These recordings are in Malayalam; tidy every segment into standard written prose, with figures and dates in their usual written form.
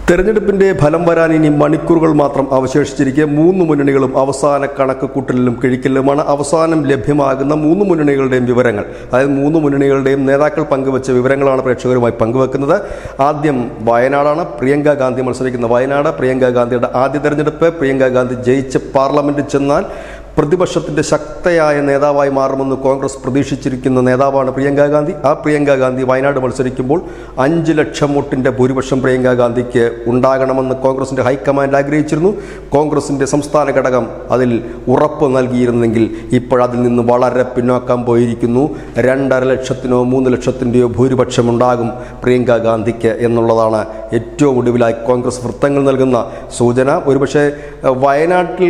തെരഞ്ഞെടുപ്പിന്റെ ഫലം വരാൻ ഇനി മണിക്കൂറുകൾ മാത്രം അവശേഷിച്ചിരിക്കെ മൂന്ന് മുന്നണികളും അവസാന കണക്ക് കൂട്ടലിലും കിഴിക്കലിലുമാണ്. അവസാനം ലഭ്യമാകുന്ന മൂന്ന് മുന്നണികളുടെയും വിവരങ്ങൾ, അതായത് മൂന്ന് മുന്നണികളുടെയും നേതാക്കൾ പങ്കുവച്ച വിവരങ്ങളാണ് പ്രേക്ഷകരുമായി പങ്കുവെക്കുന്നത്. ആദ്യം വയനാടാണ്. പ്രിയങ്ക ഗാന്ധി മത്സരിക്കുന്ന വയനാട്. പ്രിയങ്ക ഗാന്ധിയുടെ ആദ്യ തെരഞ്ഞെടുപ്പ്. പ്രിയങ്ക ഗാന്ധി ജയിച്ച് പാർലമെന്റിൽ ചെന്നാൽ പ്രതിപക്ഷത്തിന്റെ ശക്തയായ നേതാവായി മാറുമെന്ന് കോൺഗ്രസ് പ്രതീക്ഷിച്ചിരിക്കുന്ന നേതാവാണ് പ്രിയങ്ക ഗാന്ധി. ആ പ്രിയങ്ക ഗാന്ധി വയനാട് മത്സരിക്കുമ്പോൾ 5 ലക്ഷം വോട്ടിന്റെ ഭൂരിപക്ഷം പ്രിയങ്ക ഗാന്ധിക്ക് ഉണ്ടാകണമെന്ന് കോൺഗ്രസിന്റെ ഹൈക്കമാൻഡ് ആഗ്രഹിച്ചിരുന്നു. കോൺഗ്രസിന്റെ സംസ്ഥാന ഘടകം അതിൽ ഉറപ്പ് നൽകിയിരുന്നെങ്കിൽ ഇപ്പോഴതിൽ നിന്ന് വളരെ പിന്നോക്കം പോയിരിക്കുന്നു. 2.5 ലക്ഷത്തിനോ 3 ലക്ഷത്തിൻ്റെയോ ഭൂരിപക്ഷം ഉണ്ടാകും പ്രിയങ്ക ഗാന്ധിക്ക് എന്നുള്ളതാണ് ഏറ്റവും ഒടുവിലായി കോൺഗ്രസ് വൃത്തങ്ങൾ നൽകുന്ന സൂചന. ഒരുപക്ഷെ വയനാട്ടിൽ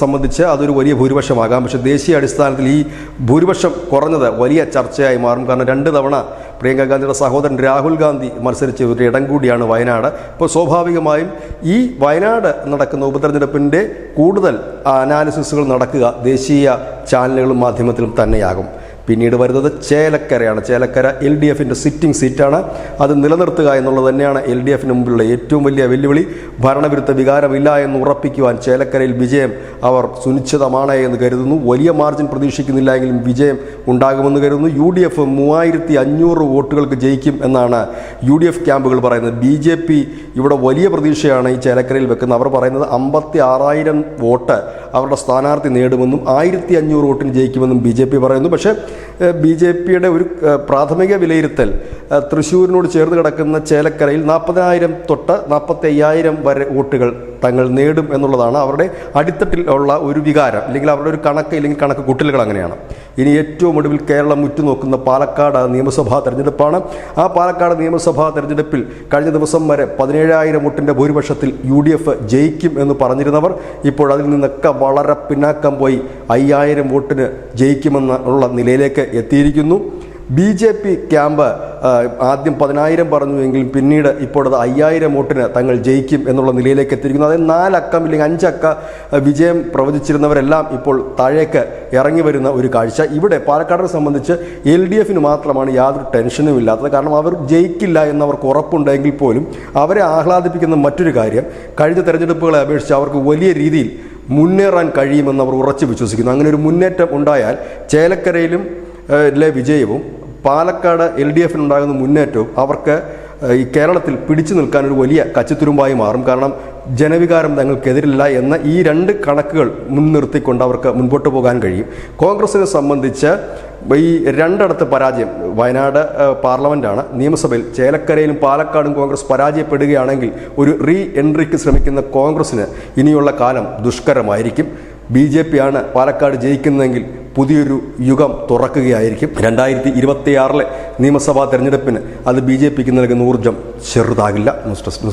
സംബന്ധിച്ച് അതൊരു വലിയ ഭൂരിപക്ഷമാകാം. പക്ഷേ ദേശീയ അടിസ്ഥാനത്തിൽ ഈ ഭൂരിപക്ഷം കുറഞ്ഞത് വലിയ ചർച്ചയായി മാറും. കാരണം 2 തവണ പ്രിയങ്ക ഗാന്ധിയുടെ സഹോദരൻ രാഹുൽ ഗാന്ധി മത്സരിച്ച ഒരു ഇടം കൂടിയാണ് വയനാട്. അപ്പോൾ സ്വാഭാവികമായും ഈ വയനാട് നടക്കുന്ന ഉപതെരഞ്ഞെടുപ്പിൻ്റെ കൂടുതൽ അനാലിസിസുകൾ നടക്കുക ദേശീയ ചാനലുകളും മാധ്യമത്തിലും തന്നെയാകും. പിന്നീട് വരുന്നത് ചേലക്കരയാണ്. ചേലക്കര LDFിൻ്റെ സിറ്റിംഗ് സീറ്റാണ്. അത് നിലനിർത്തുക എന്നുള്ളത് തന്നെയാണ് LDFിന് മുമ്പിലുള്ള ഏറ്റവും വലിയ വെല്ലുവിളി. ഭരണവിരുദ്ധ വികാരമില്ല എന്ന് ഉറപ്പിക്കുവാൻ ചേലക്കരയിൽ വിജയം അവർ സുനിശ്ചിതമാണ് എന്ന് കരുതുന്നു. വലിയ മാർജിൻ പ്രതീക്ഷിക്കുന്നില്ല എങ്കിലും വിജയം ഉണ്ടാകുമെന്ന് കരുതുന്നു. UDF 3500 വോട്ടുകൾക്ക് ജയിക്കും എന്നാണ് UDF ക്യാമ്പുകൾ പറയുന്നത്. BJP ഇവിടെ വലിയ പ്രതീക്ഷയാണ് ഈ ചേലക്കരയിൽ വെക്കുന്നത്. അവർ പറയുന്നത് 56,000 വോട്ട് അവരുടെ സ്ഥാനാർത്ഥി നേടുമെന്നും 1500 വോട്ടിന് ജയിക്കുമെന്നും BJP പറയുന്നു. പക്ഷേ BJPയുടെ ഒരു പ്രാഥമിക വിലയിരുത്തൽ തൃശ്ശൂരിനോട് ചേർന്ന് കിടക്കുന്ന ചേലക്കരയിൽ 40,000 തൊട്ട് 45,000 വരെ വോട്ടുകൾ തങ്ങൾ നേടും എന്നുള്ളതാണ് അവരുടെ അടിത്തട്ടിൽ ഉള്ള ഒരു വികാരം, അല്ലെങ്കിൽ അവരുടെ ഒരു കണക്ക്, ഇല്ലെങ്കിൽ കണക്ക് കൂട്ടലുകൾ അങ്ങനെയാണ്. ഇനി ഏറ്റവും ഒടുവിൽ കേരളം ഉറ്റുനോക്കുന്ന പാലക്കാട് നിയമസഭാ തെരഞ്ഞെടുപ്പാണ്. ആ പാലക്കാട് നിയമസഭാ തെരഞ്ഞെടുപ്പിൽ കഴിഞ്ഞ ദിവസം വരെ 17,000 വോട്ടിൻ്റെ ഭൂരിപക്ഷത്തിൽ UDF ജയിക്കും എന്ന് പറഞ്ഞിരുന്നവർ ഇപ്പോൾ അതിൽ നിന്നൊക്കെ വളരെ പിന്നാക്കം പോയി 5,000 വോട്ടിന് ജയിക്കുമെന്നുള്ള നിലയിലേക്ക് എത്തിയിരിക്കുന്നു. BJP ക്യാമ്പ് ആദ്യം 10,000 പറഞ്ഞുവെങ്കിലും പിന്നീട് ഇപ്പോൾ അത് 5,000 വോട്ടിന് തങ്ങൾ ജയിക്കും എന്നുള്ള നിലയിലേക്ക് എത്തിയിരിക്കുന്നു. അതായത് 4 അക്കം ഇല്ലെങ്കിൽ 5 അക്ക വിജയം പ്രവചിച്ചിരുന്നവരെല്ലാം ഇപ്പോൾ താഴേക്ക് ഇറങ്ങി വരുന്ന ഒരു കാഴ്ച. ഇവിടെ പാലക്കാടിനെ സംബന്ധിച്ച് LDFിന് മാത്രമാണ് യാതൊരു ടെൻഷനും ഇല്ലാത്തത്. കാരണം അവർ ജയിക്കില്ല എന്നവർക്ക് ഉറപ്പുണ്ടെങ്കിൽ പോലും അവരെ ആഹ്ലാദിപ്പിക്കുന്ന മറ്റൊരു കാര്യം, കഴിഞ്ഞ തെരഞ്ഞെടുപ്പുകളെ അപേക്ഷിച്ച് അവർക്ക് വലിയ രീതിയിൽ മുന്നേറാൻ കഴിയുമെന്ന് അവർ ഉറച്ചു വിശ്വസിക്കുന്നു. അങ്ങനെ ഒരു മുന്നേറ്റം ഉണ്ടായാൽ ചേലക്കരയിലും വിജയവും പാലക്കാട് LDFിനുണ്ടാകുന്ന മുന്നേറ്റവും അവർക്ക് ഈ കേരളത്തിൽ പിടിച്ചു നിൽക്കാൻ ഒരു വലിയ കച്ചിത്തുരുമ്പായി മാറും. കാരണം ജനവികാരം തങ്ങൾക്കെതിരില്ല എന്ന ഈ 2 കണക്കുകൾ മുൻനിർത്തിക്കൊണ്ട് അവർക്ക് മുൻപോട്ട് പോകാൻ കഴിയും. കോൺഗ്രസിനെ സംബന്ധിച്ച് ഈ 2 പരാജയം, വയനാട് പാർലമെൻറ്റാണ്, നിയമസഭയിൽ ചേലക്കരയിലും പാലക്കാടും കോൺഗ്രസ് പരാജയപ്പെടുകയാണെങ്കിൽ ഒരു റീ എൻട്രിക്ക് ശ്രമിക്കുന്ന കോൺഗ്രസിന് ഇനിയുള്ള കാലം ദുഷ്കരമായിരിക്കും. BJP ആണ് പാലക്കാട് ജയിക്കുന്നതെങ്കിൽ പുതിയൊരു യുഗം തുറക്കുകയായിരിക്കും. 2026 നിയമസഭാ തെരഞ്ഞെടുപ്പിന് അത് BJPക്ക് നൽകുന്ന ഊർജ്ജം ചെറുതാകില്ല. News desk.